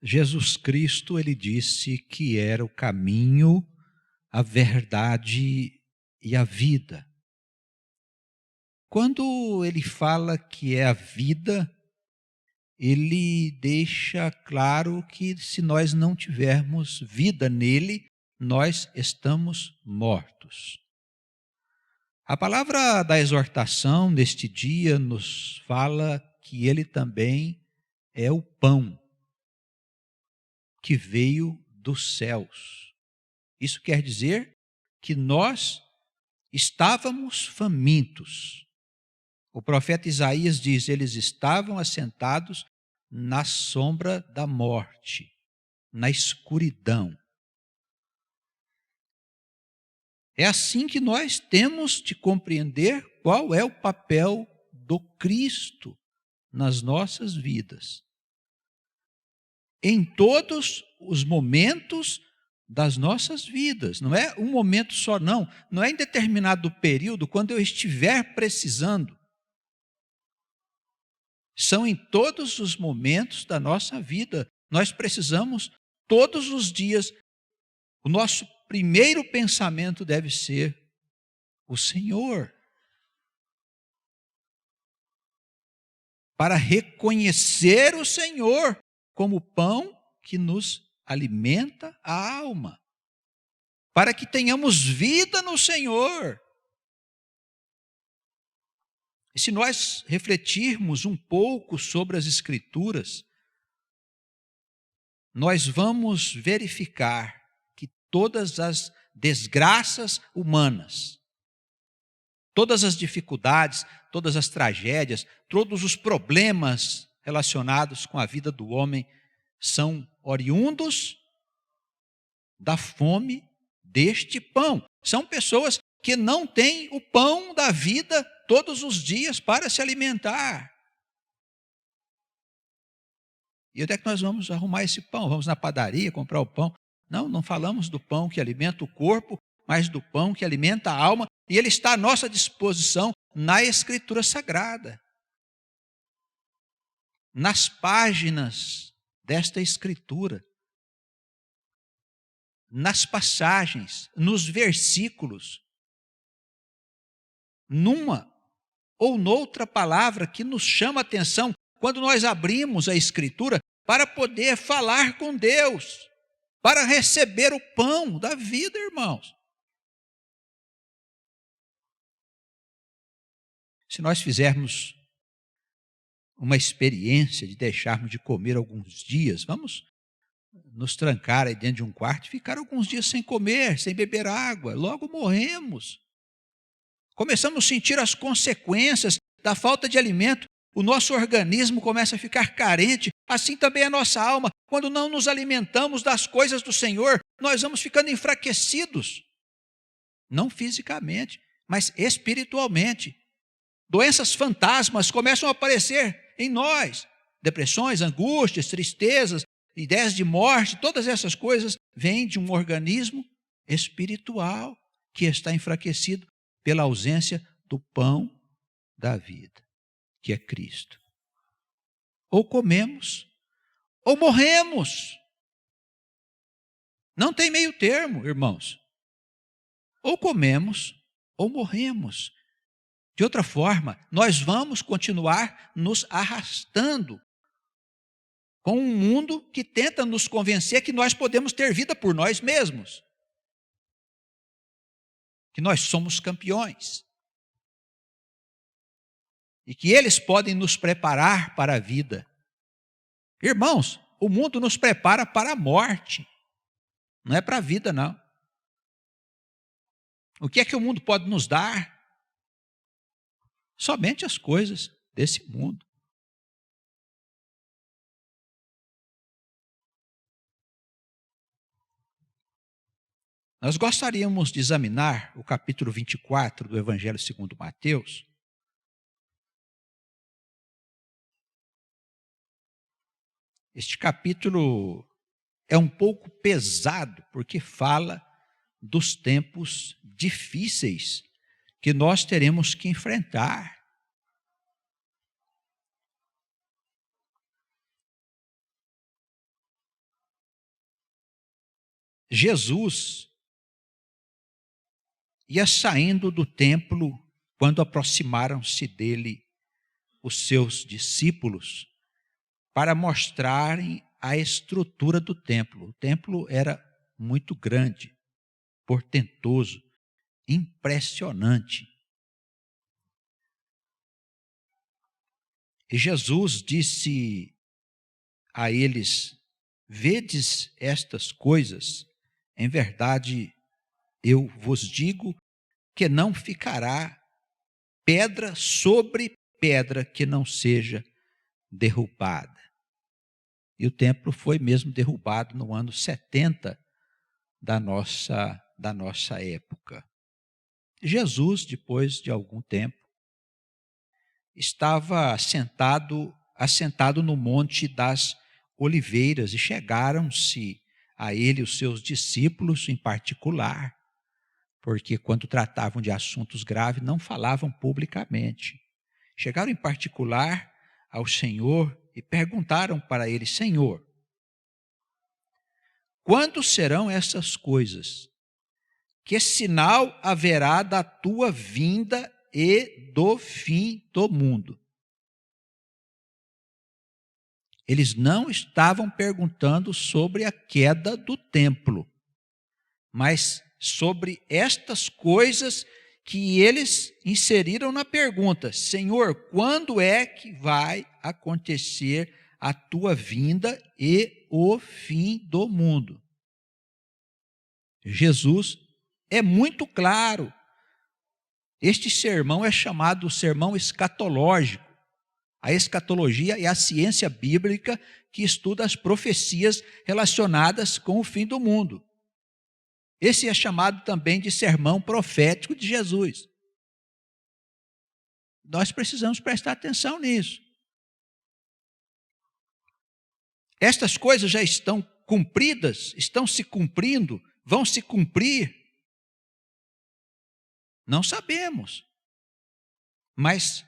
Jesus Cristo, ele disse que era o caminho, a verdade e a vida. Quando ele fala que é a vida, ele deixa claro que se nós não tivermos vida nele, nós estamos mortos. A palavra da exortação neste dia nos fala que ele também é o pão que veio dos céus. Isso quer dizer que nós estávamos famintos. O profeta Isaías diz: eles estavam assentados na sombra da morte, na escuridão. É assim que nós temos de compreender qual é o papel do Cristo nas nossas vidas. Em todos os momentos das nossas vidas. Não é um momento só, não. Não é em determinado período, quando eu estiver precisando. São em todos os momentos da nossa vida. Nós precisamos, todos os dias, o nosso primeiro pensamento deve ser o Senhor. Para reconhecer o Senhor como o pão que nos alimenta a alma. Para que tenhamos vida no Senhor. E se nós refletirmos um pouco sobre as Escrituras, nós vamos verificar que todas as desgraças humanas, todas as dificuldades, todas as tragédias, todos os problemas relacionados com a vida do homem são oriundos da fome deste pão. São pessoas que não têm o pão da vida todos os dias para se alimentar. E onde é que nós vamos arrumar esse pão? Vamos na padaria comprar o pão? Não, não falamos do pão que alimenta o corpo, mas do pão que alimenta a alma, e ele está à nossa disposição na Escritura Sagrada. Nas páginas desta Escritura, nas passagens, nos versículos, numa ou noutra palavra que nos chama a atenção quando nós abrimos a Escritura para poder falar com Deus, para receber o pão da vida, irmãos. Se nós fizermos uma experiência de deixarmos de comer alguns dias, vamos nos trancar aí dentro de um quarto e ficar alguns dias sem comer, sem beber água, logo morremos. Começamos a sentir as consequências da falta de alimento, o nosso organismo começa a ficar carente, assim também a nossa alma. Quando não nos alimentamos das coisas do Senhor, nós vamos ficando enfraquecidos, não fisicamente, mas espiritualmente. Doenças fantasmas começam a aparecer em nós, depressões, angústias, tristezas, ideias de morte, todas essas coisas vêm de um organismo espiritual que está enfraquecido pela ausência do pão da vida, que é Cristo. Ou comemos, ou morremos. Não tem meio termo, irmãos. Ou comemos, ou morremos. De outra forma, nós vamos continuar nos arrastando com um mundo que tenta nos convencer que nós podemos ter vida por nós mesmos. Que nós somos campeões. E que eles podem nos preparar para a vida. Irmãos, o mundo nos prepara para a morte. Não é para a vida, não. O que é que o mundo pode nos dar? Somente as coisas desse mundo. Nós gostaríamos de examinar o capítulo 24 do Evangelho segundo Mateus. Este capítulo é um pouco pesado, porque fala dos tempos difíceis que nós teremos que enfrentar. Jesus ia saindo do templo quando aproximaram-se dele os seus discípulos para mostrarem a estrutura do templo. O templo era muito grande, portentoso, impressionante. E Jesus disse a eles: vedes estas coisas? Em verdade, eu vos digo que não ficará pedra sobre pedra que não seja derrubada. E o templo foi mesmo derrubado no ano 70 da nossa época. Jesus, depois de algum tempo, estava assentado no Monte das Oliveiras, e chegaram-se a ele os seus discípulos em particular, porque quando tratavam de assuntos graves não falavam publicamente. Chegaram em particular ao Senhor e perguntaram para ele: Senhor, quando serão essas coisas? Que sinal haverá da tua vinda e do fim do mundo? Eles não estavam perguntando sobre a queda do templo, mas sobre estas coisas que eles inseriram na pergunta: Senhor, quando é que vai acontecer a tua vinda e o fim do mundo? Jesus é muito claro. Este sermão é chamado sermão escatológico. A escatologia é a ciência bíblica que estuda as profecias relacionadas com o fim do mundo. Esse é chamado também de sermão profético de Jesus. Nós precisamos prestar atenção nisso. Estas coisas já estão cumpridas, estão se cumprindo, vão se cumprir? Não sabemos. Mas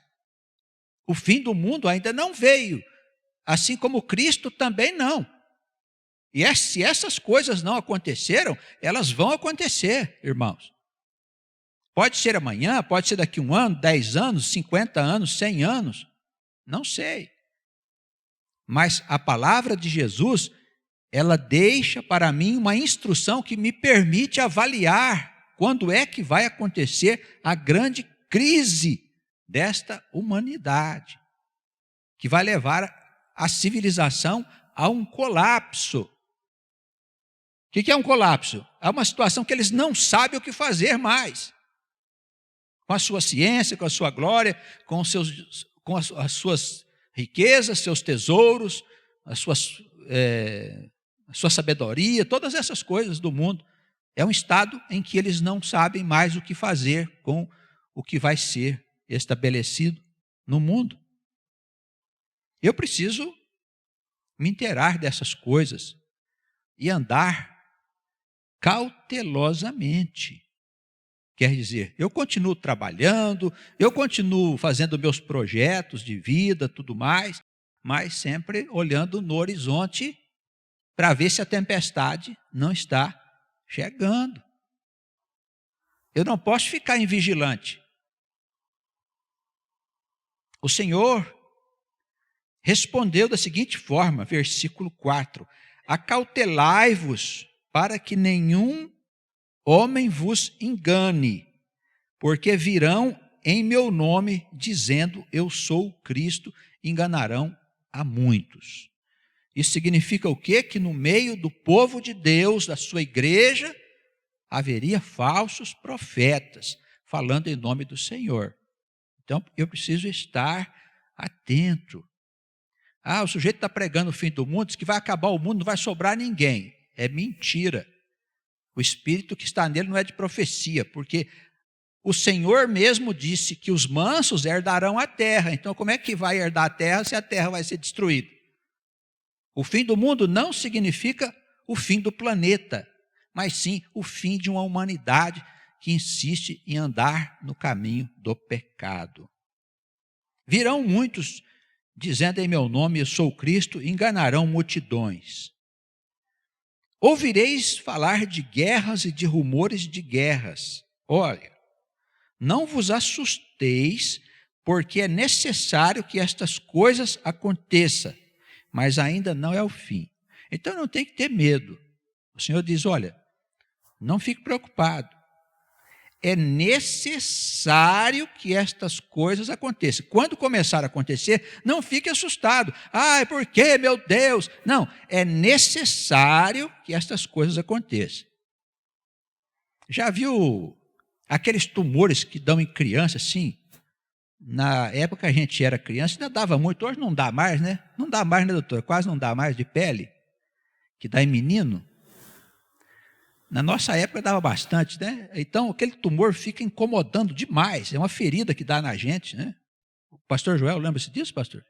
o fim do mundo ainda não veio, assim como Cristo também não. E se essas coisas não aconteceram, elas vão acontecer, irmãos. Pode ser amanhã, pode ser daqui 1 ano, 10 anos, 50 anos, 100 anos, não sei. Mas a palavra de Jesus, ela deixa para mim uma instrução que me permite avaliar quando é que vai acontecer a grande crise desta humanidade, que vai levar a civilização a um colapso. O que é um colapso? É uma situação que eles não sabem o que fazer mais. Com a sua ciência, com a sua glória, com as suas riquezas, seus tesouros, a sua sabedoria, todas essas coisas do mundo. É um estado em que eles não sabem mais o que fazer com o que vai ser estabelecido no mundo. Eu preciso me inteirar dessas coisas e andar cautelosamente. Quer dizer, eu continuo trabalhando, eu continuo fazendo meus projetos de vida, tudo mais, mas sempre olhando no horizonte para ver se a tempestade não está chegando. Eu não posso ficar invigilante. O Senhor respondeu da seguinte forma, versículo 4: acautelai-vos para que nenhum homem vos engane, porque virão em meu nome dizendo eu sou o Cristo, enganarão a muitos. Isso significa o quê? Que no meio do povo de Deus, da sua igreja, haveria falsos profetas falando em nome do Senhor. Então, eu preciso estar atento. O sujeito está pregando o fim do mundo, diz que vai acabar o mundo, não vai sobrar ninguém. É mentira. O espírito que está nele não é de profecia, porque o Senhor mesmo disse que os mansos herdarão a terra. Então, como é que vai herdar a terra se a terra vai ser destruída? O fim do mundo não significa o fim do planeta, mas sim o fim de uma humanidade que insiste em andar no caminho do pecado. Virão muitos dizendo em meu nome, eu sou Cristo, e enganarão multidões. ouvireis falar de guerras e de rumores de guerras. Olha, não vos assusteis, porque é necessário que estas coisas aconteçam, mas ainda não é o fim. Então não tem que ter medo. O Senhor diz, olha, não fique preocupado. É necessário que estas coisas aconteçam. Quando começar a acontecer, não fique assustado. Ai, por quê, meu Deus? Não, é necessário que estas coisas aconteçam. Já viu aqueles tumores que dão em criança, assim? Na época que a gente era criança, ainda dava muito. Hoje não dá mais, né? Não dá mais, né, doutor? Quase não dá mais de pele, que dá em menino. Na nossa época dava bastante, né? Então aquele tumor fica incomodando demais. É uma ferida que dá na gente, né? O pastor Joel, lembra-se disso, pastor?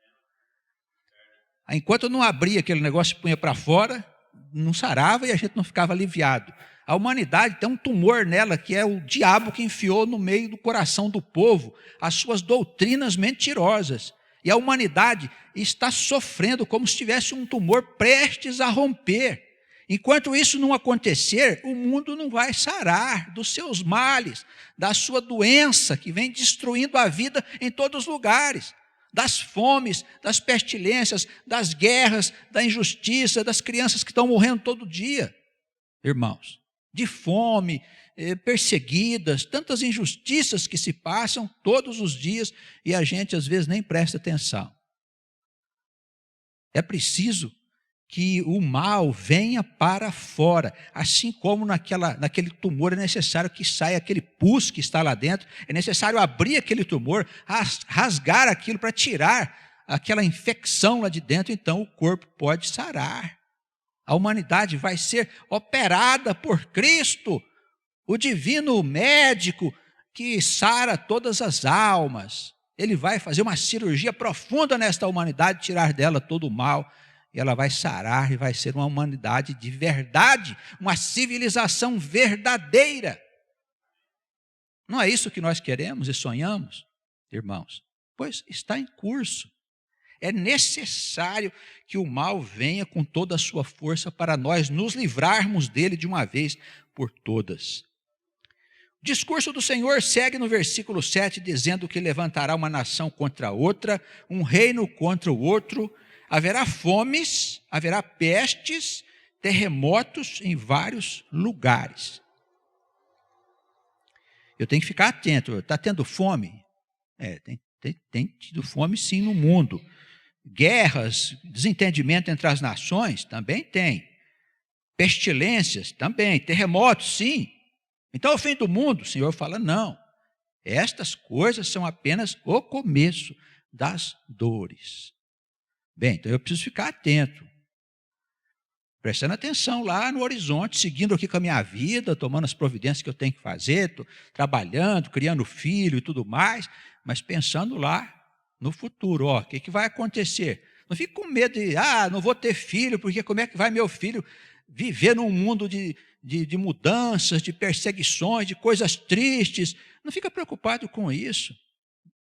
Enquanto eu não abria aquele negócio e punha para fora, não sarava e a gente não ficava aliviado. A humanidade tem um tumor nela, que é o diabo que enfiou no meio do coração do povo as suas doutrinas mentirosas. E a humanidade está sofrendo como se tivesse um tumor prestes a romper. Enquanto isso não acontecer, o mundo não vai sarar dos seus males, da sua doença que vem destruindo a vida em todos os lugares, das fomes, das pestilências, das guerras, da injustiça, das crianças que estão morrendo todo dia, irmãos, de fome, perseguidas, tantas injustiças que se passam todos os dias e a gente às vezes nem presta atenção. É preciso que o mal venha para fora, assim como naquele tumor é necessário que saia aquele pus que está lá dentro, é necessário abrir aquele tumor, rasgar aquilo para tirar aquela infecção lá de dentro, então o corpo pode sarar. A humanidade vai ser operada por Cristo, o divino médico que sara todas as almas. Ele vai fazer uma cirurgia profunda nesta humanidade, tirar dela todo o mal, e ela vai sarar e vai ser uma humanidade de verdade, uma civilização verdadeira. Não é isso que nós queremos e sonhamos, irmãos? Pois está em curso. É necessário que o mal venha com toda a sua força para nós nos livrarmos dele de uma vez por todas. O discurso do Senhor segue no versículo 7, dizendo que levantará uma nação contra outra, um reino contra o outro. Haverá fomes, haverá pestes, terremotos em vários lugares. Eu tenho que ficar atento. Está tendo fome? Tem tido fome sim no mundo. Guerras, desentendimento entre as nações, também tem. Pestilências, também. Terremotos, sim. Então, o fim do mundo, o Senhor fala, não. Estas coisas são apenas o começo das dores. Bem, então eu preciso ficar atento, prestando atenção lá no horizonte, seguindo aqui com a minha vida, tomando as providências que eu tenho que fazer, trabalhando, criando filho e tudo mais, mas pensando lá no futuro, o que vai acontecer? Não fique com medo de, não vou ter filho, porque como é que vai meu filho viver num mundo de mudanças, de perseguições, de coisas tristes? Não fica preocupado com isso.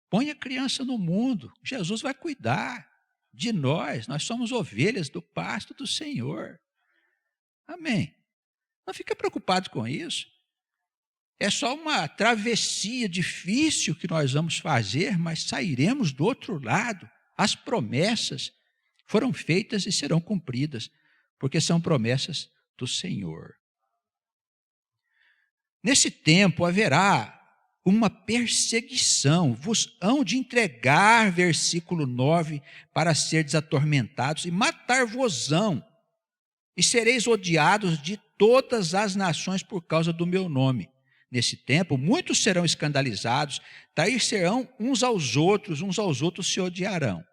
Põe a criança no mundo, Jesus vai cuidar de nós somos ovelhas do pasto do Senhor. Amém. Não fica preocupado com isso. É só uma travessia difícil que nós vamos fazer, mas sairemos do outro lado. As promessas foram feitas e serão cumpridas, porque são promessas do Senhor. Nesse tempo haverá uma perseguição, vos hão de entregar, versículo 9, para seres atormentados e matar-vos-ão, e sereis odiados de todas as nações por causa do meu nome. Nesse tempo, muitos serão escandalizados, trair-se-ão uns aos outros se odiarão.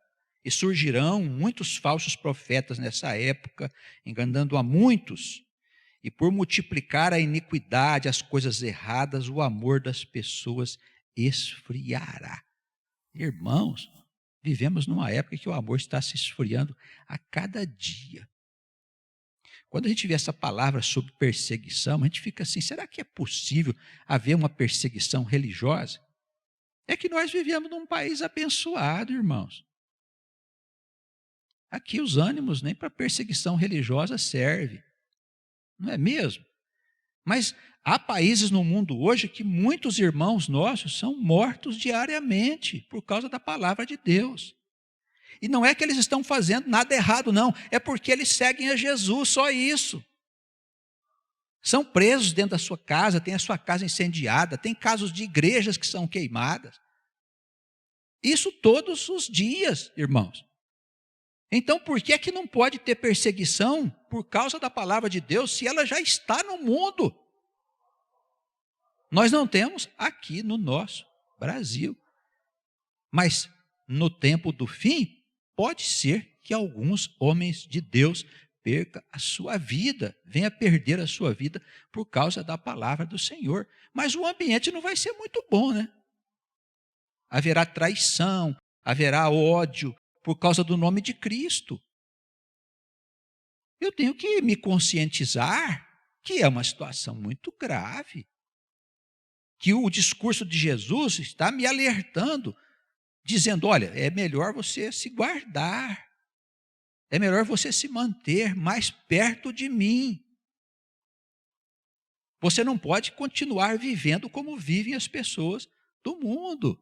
E surgirão muitos falsos profetas nessa época, enganando a muitos. E por multiplicar a iniquidade, as coisas erradas, o amor das pessoas esfriará. Irmãos, vivemos numa época que o amor está se esfriando a cada dia. Quando a gente vê essa palavra sobre perseguição, a gente fica assim, será que é possível haver uma perseguição religiosa? É que nós vivemos num país abençoado, irmãos. Aqui os ânimos nem para perseguição religiosa servem. Não é mesmo? Mas há países no mundo hoje que muitos irmãos nossos são mortos diariamente por causa da palavra de Deus. E não é que eles estão fazendo nada errado, não. É porque eles seguem a Jesus, só isso. São presos dentro da sua casa, tem a sua casa incendiada, tem casos de igrejas que são queimadas. Isso todos os dias, irmãos. Então, por que é que não pode ter perseguição por causa da palavra de Deus, se ela já está no mundo? Nós não temos aqui no nosso Brasil. Mas, no tempo do fim, pode ser que alguns homens de Deus percam a sua vida, venha perder a sua vida por causa da palavra do Senhor. Mas o ambiente não vai ser muito bom, né? Haverá traição, haverá ódio por causa do nome de Cristo. Eu tenho que me conscientizar que é uma situação muito grave, que o discurso de Jesus está me alertando, dizendo, olha, é melhor você se guardar, é melhor você se manter mais perto de mim. Você não pode continuar vivendo como vivem as pessoas do mundo.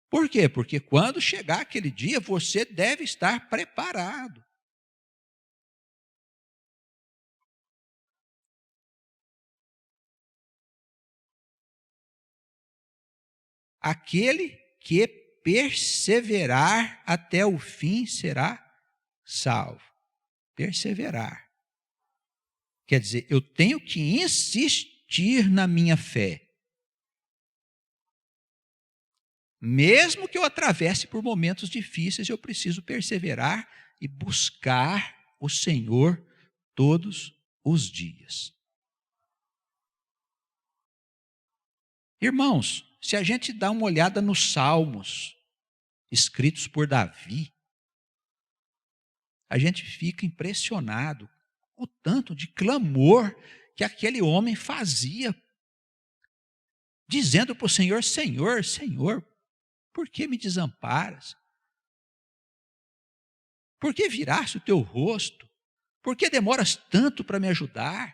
Por quê? Porque quando chegar aquele dia, você deve estar preparado. Aquele que perseverar até o fim será salvo. Perseverar. Quer dizer, eu tenho que insistir na minha fé. Mesmo que eu atravesse por momentos difíceis, eu preciso perseverar e buscar o Senhor todos os dias. Irmãos, se a gente dá uma olhada nos salmos escritos por Davi, a gente fica impressionado com o tanto de clamor que aquele homem fazia, dizendo para o Senhor, Senhor, Senhor, por que me desamparas? Por que viraste o teu rosto? Por que demoras tanto para me ajudar?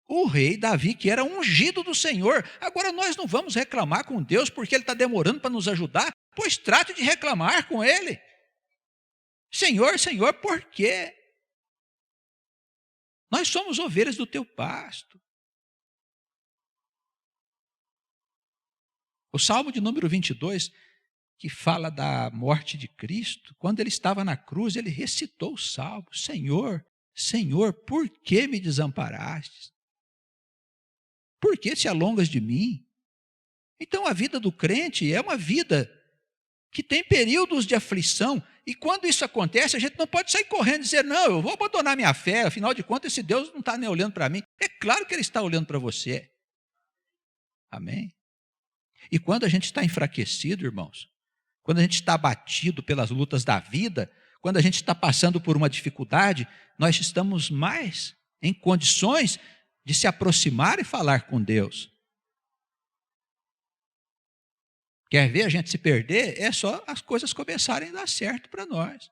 O rei Davi, que era ungido do Senhor, agora nós não vamos reclamar com Deus porque Ele está demorando para nos ajudar, pois trate de reclamar com Ele. Senhor, Senhor, por quê? Nós somos ovelhas do teu pasto. O Salmo de número 22, que fala da morte de Cristo, quando Ele estava na cruz, Ele recitou o Salmo, Senhor, Senhor, por que me desamparaste? Por que te alongas de mim? Então a vida do crente é uma vida que tem períodos de aflição, e quando isso acontece, a gente não pode sair correndo e dizer, não, eu vou abandonar minha fé, afinal de contas, esse Deus não está nem olhando para mim. É claro que Ele está olhando para você. Amém? E quando a gente está enfraquecido, irmãos, quando a gente está abatido pelas lutas da vida, quando a gente está passando por uma dificuldade, nós estamos mais em condições de se aproximar e falar com Deus. Quer ver a gente se perder? É só as coisas começarem a dar certo para nós.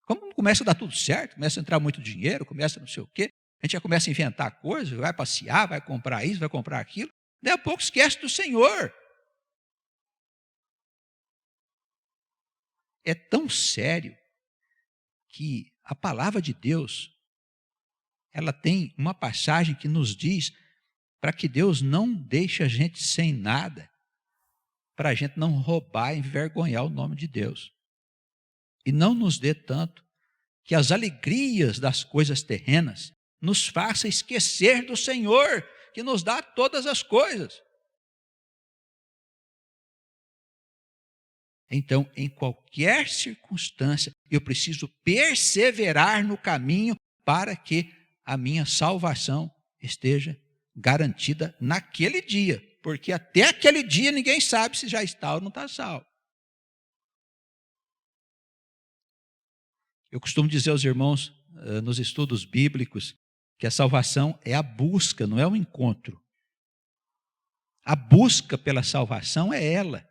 Como começa a dar tudo certo, começa a entrar muito dinheiro, começa não sei o quê, a gente já começa a inventar coisas, vai passear, vai comprar isso, vai comprar aquilo, daí a pouco esquece do Senhor. É tão sério que a palavra de Deus, ela tem uma passagem que nos diz para que Deus não deixe a gente sem nada, para a gente não roubar e envergonhar o nome de Deus. E não nos dê tanto que as alegrias das coisas terrenas nos façam esquecer do Senhor, que nos dá todas as coisas. Então, em qualquer circunstância, eu preciso perseverar no caminho para que a minha salvação esteja garantida naquele dia. Porque até aquele dia ninguém sabe se já está ou não está salvo. Eu costumo dizer aos irmãos, nos estudos bíblicos, que a salvação é a busca, não é o encontro. A busca pela salvação é ela.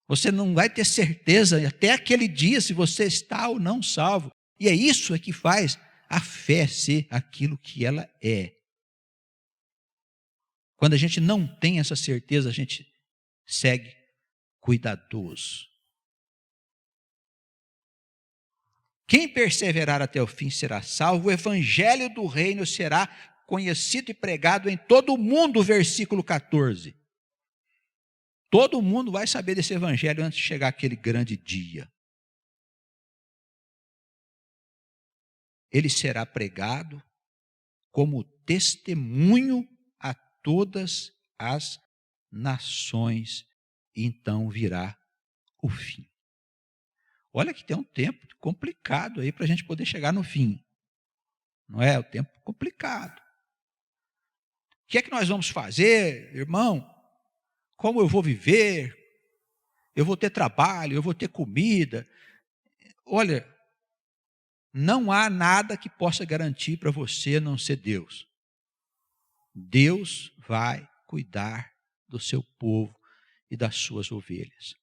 Você não vai ter certeza até aquele dia se você está ou não salvo. E é isso que faz a fé ser aquilo que ela é. Quando a gente não tem essa certeza, a gente segue cuidadoso. Quem perseverar até o fim será salvo. O evangelho do reino será conhecido e pregado em todo o mundo, versículo 14. Todo mundo vai saber desse evangelho antes de chegar aquele grande dia. Ele será pregado como testemunho a todas as nações, e então virá o fim. Olha que tem um tempo complicado aí para a gente poder chegar no fim. Não é? O tempo complicado. O que é que nós vamos fazer, irmão? Como eu vou viver? Eu vou ter trabalho, eu vou ter comida. Olha, não há nada que possa garantir para você a não ser Deus. Deus vai cuidar do seu povo e das suas ovelhas.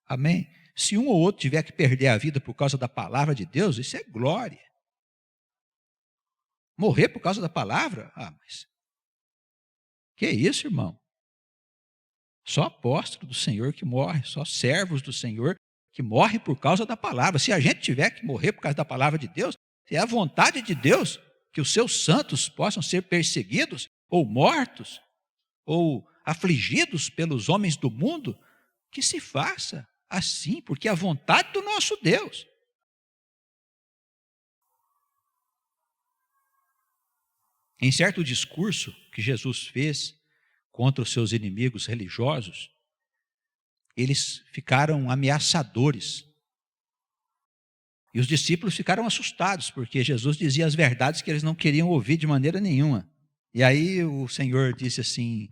Amém? Se um ou outro tiver que perder a vida por causa da palavra de Deus, isso é glória. Morrer por causa da palavra? Mas que isso, irmão? Só apóstolo do Senhor que morre, só servos do Senhor que morrem por causa da palavra. Se a gente tiver que morrer por causa da palavra de Deus, se é a vontade de Deus que os seus santos possam ser perseguidos, ou mortos, ou afligidos pelos homens do mundo, que se faça assim, porque é a vontade do nosso Deus. Em certo discurso que Jesus fez contra os seus inimigos religiosos, eles ficaram ameaçadores. E os discípulos ficaram assustados, porque Jesus dizia as verdades que eles não queriam ouvir de maneira nenhuma. E aí o Senhor disse assim,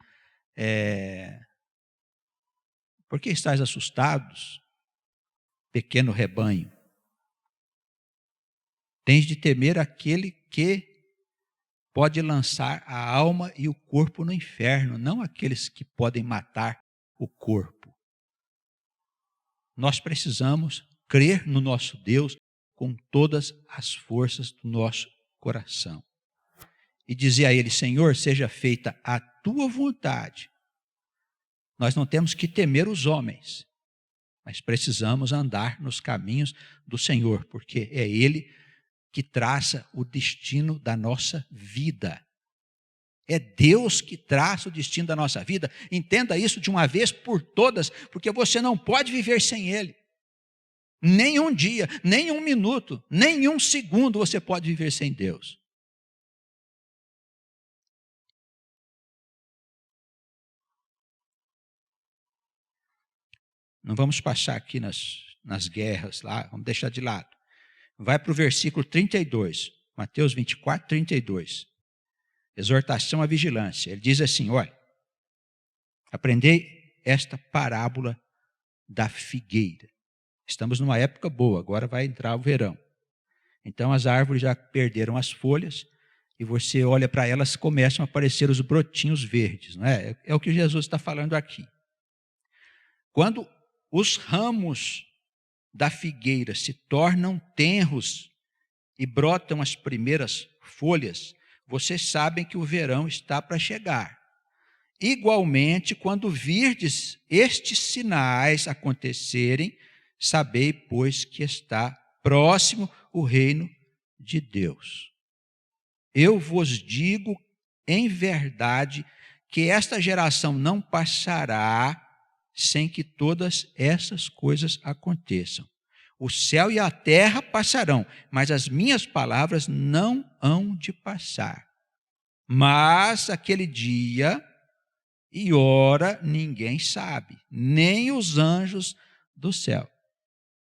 por que estáis assustados, pequeno rebanho? Tens de temer aquele que pode lançar a alma e o corpo no inferno, não aqueles que podem matar o corpo. Nós precisamos crer no nosso Deus com todas as forças do nosso coração. E dizer a Ele, Senhor, seja feita a Tua vontade. Nós não temos que temer os homens, mas precisamos andar nos caminhos do Senhor, porque é Ele que traça o destino da nossa vida. É Deus que traça o destino da nossa vida. Entenda isso de uma vez por todas, porque você não pode viver sem Ele. Nem um dia, nem um minuto, nem um segundo você pode viver sem Deus. Não vamos passar aqui nas guerras lá, vamos deixar de lado. Vai para o versículo 32, Mateus 24, 32. Exortação à vigilância. Ele diz assim, olha, aprendei esta parábola da figueira. Estamos numa época boa, agora vai entrar o verão. Então as árvores já perderam as folhas e você olha para elas, começam a aparecer os brotinhos verdes. Não é? É o que Jesus está falando aqui. Quando os ramos da figueira se tornam tenros e brotam as primeiras folhas, vocês sabem que o verão está para chegar. Igualmente, quando virdes estes sinais acontecerem, sabei, pois, que está próximo o reino de Deus. Eu vos digo em verdade que esta geração não passará sem que todas essas coisas aconteçam. O céu e a terra passarão, mas as minhas palavras não hão de passar. Mas aquele dia e hora ninguém sabe, nem os anjos do céu,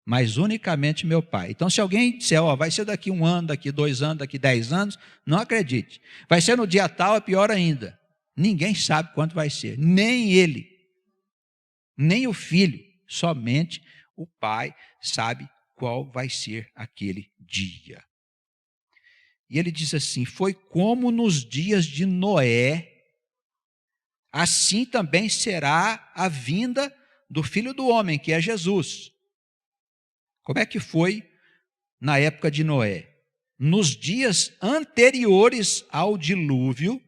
mas unicamente meu Pai. Então, se alguém disser, vai ser daqui 1 ano, daqui 2 anos, daqui 10 anos, não acredite. Vai ser no dia tal, é pior ainda. Ninguém sabe quando vai ser, nem ele, nem o Filho, somente o Pai sabe qual vai ser aquele dia. E ele diz assim, foi como nos dias de Noé, assim também será a vinda do Filho do Homem, que é Jesus. Como é que foi na época de Noé? nos dias anteriores ao dilúvio,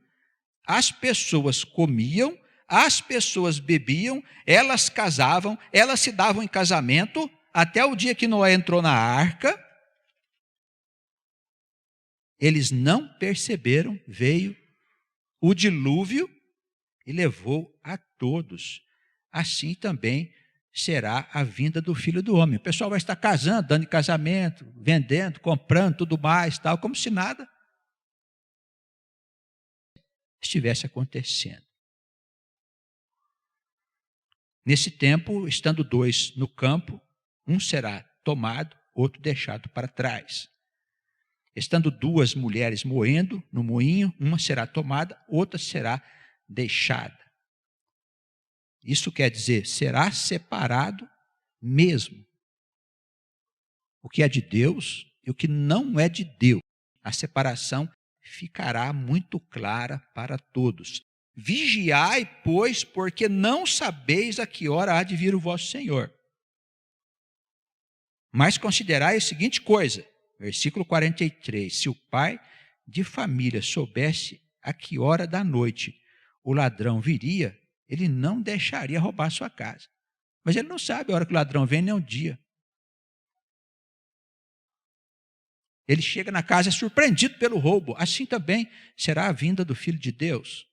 as pessoas comiam, as pessoas bebiam, elas casavam, elas se davam em casamento, até o dia que Noé entrou na arca. Eles não perceberam, veio o dilúvio e levou a todos. Assim também será a vinda do Filho do Homem. O pessoal vai estar casando, dando em casamento, vendendo, comprando, tudo mais, tal, como se nada estivesse acontecendo. Nesse tempo, estando dois no campo, um será tomado, outro deixado para trás. Estando duas mulheres moendo no moinho, uma será tomada, outra será deixada. Isso quer dizer, será separado mesmo o que é de Deus e o que não é de Deus. A separação ficará muito clara para todos. Vigiai, pois, porque não sabeis a que hora há de vir o vosso Senhor. Mas considerai a seguinte coisa, versículo 43, se o pai de família soubesse a que hora da noite o ladrão viria, ele não deixaria roubar sua casa. Mas ele não sabe a hora que o ladrão vem, nem o dia. Ele chega na casa, é surpreendido pelo roubo. Assim também será a vinda do Filho de Deus,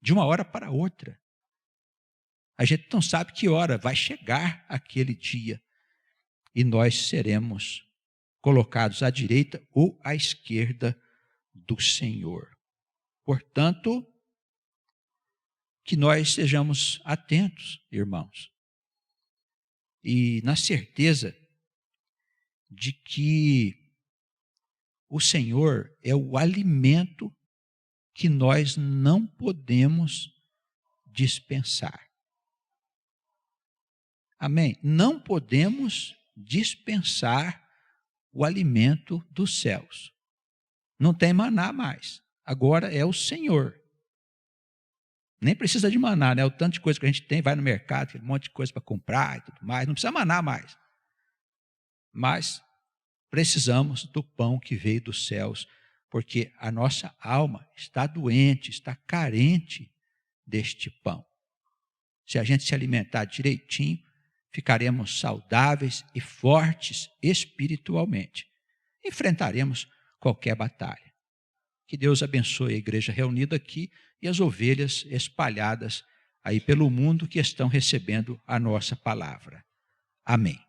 de uma hora para outra. A gente não sabe que hora vai chegar aquele dia. E nós seremos colocados à direita ou à esquerda do Senhor. Portanto, que nós sejamos atentos, irmãos, e na certeza de que o Senhor é o alimento que nós não podemos dispensar. Amém? Não podemos dispensar o alimento dos céus. Não tem maná mais. Agora é o Senhor. Nem precisa de maná, né? O tanto de coisa que a gente tem, vai no mercado, um monte de coisa para comprar e tudo mais. Não precisa maná mais. Mas precisamos do pão que veio dos céus, porque a nossa alma está doente, está carente deste pão. Se a gente se alimentar direitinho, ficaremos saudáveis e fortes espiritualmente. Enfrentaremos qualquer batalha. Que Deus abençoe a igreja reunida aqui e as ovelhas espalhadas aí pelo mundo que estão recebendo a nossa palavra. Amém.